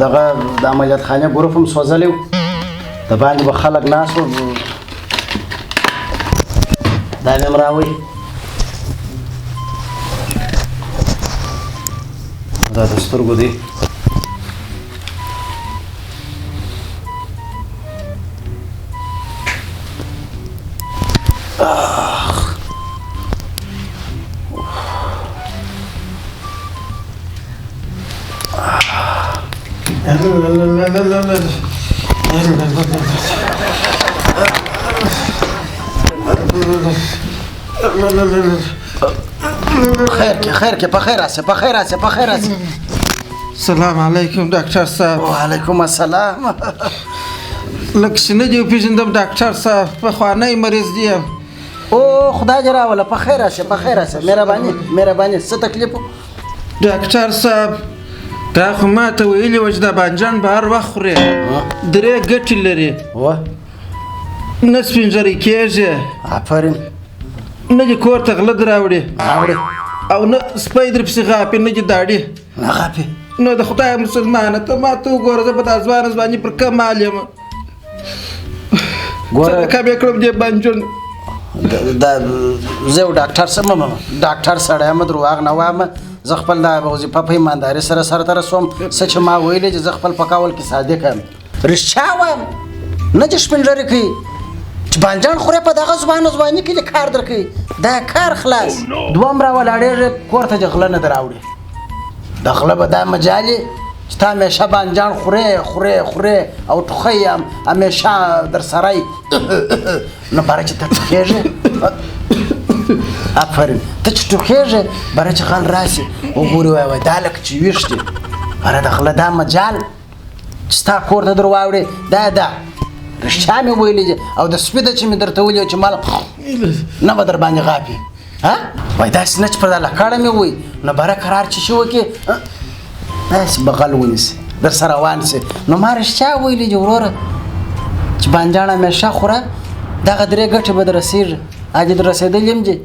دغه د عملیات خانه ګروپ هم سوځلی و د باندې به خلک ناست وو دا مې هم راوړي دا د سترګو دی خیر کې په خیر راسه په خیر راسه په خیر راسه سلام علیکم ډاکټر صاحب. وعلیکم السلام. لکه شنه دې وپېژندم ډاکټر صاحب، پخوانی مریض دي یم. او خدای دې راوله په خیر راسه په خیر راسه مهرباني څه تکلیف و؟ ډاکټر صاحب تا خو ما ته ویلي وه چې دا بانجان به هر وخت خورې، 3 ګټې لري، نه سپین ږیری کېږي، آفرین، نه دې کور ته غله در راوړي او نه سپی در پسې غاپي، نه دې داړي نه غاپي. نو د خدای مسلمانه ته ما ته وګوره، زه په دا ځواني پر کم حال یم، صدقه مې کړم دې بانجان. زه یو ډاکټر ډاکټر سړی یم، درواغ نه وایم، زه خپل د وظیفه په ایمانداري سره سرته رسوم. څه چې ما ویلې چې زه خپل په قول کې صادق یم، رښتیا وایم، نه چې سپین ږیري کوي چې بانجان خورې په دغه ځواني کې دې کار درکوي، دا کار خلاص. دوهم راولاړېږي کور ته چې غله نه در راوړي، د غله به دا مجال یې چې ته همیشه بانجان خورې او ټوخی یم همیشه در سره یي، نو باره چې ته ټوخېږې، آفرین، ته چې ټوخېږې باره چې غل راسي وګوري وایي دا لکه چې ویښ دي، باره د غله دا مجال چې ستا کور ته در واوړې دا رښتیا مې ویلي دي، او د سپي ده چې مې درته ویلي چې مال نه به در باندې غاپي، وایي داسې نه چې پر دا لکړه مې وایي، نو بره قرار چې شي وکړي داسې بغل ونیسي در سره روان سي. نو ما رښتیا ویلي دي وروره چې بانجان همیشه خوره، دغه 3 ګټې به در رسېږي، اجي در رسېدلي یم دي.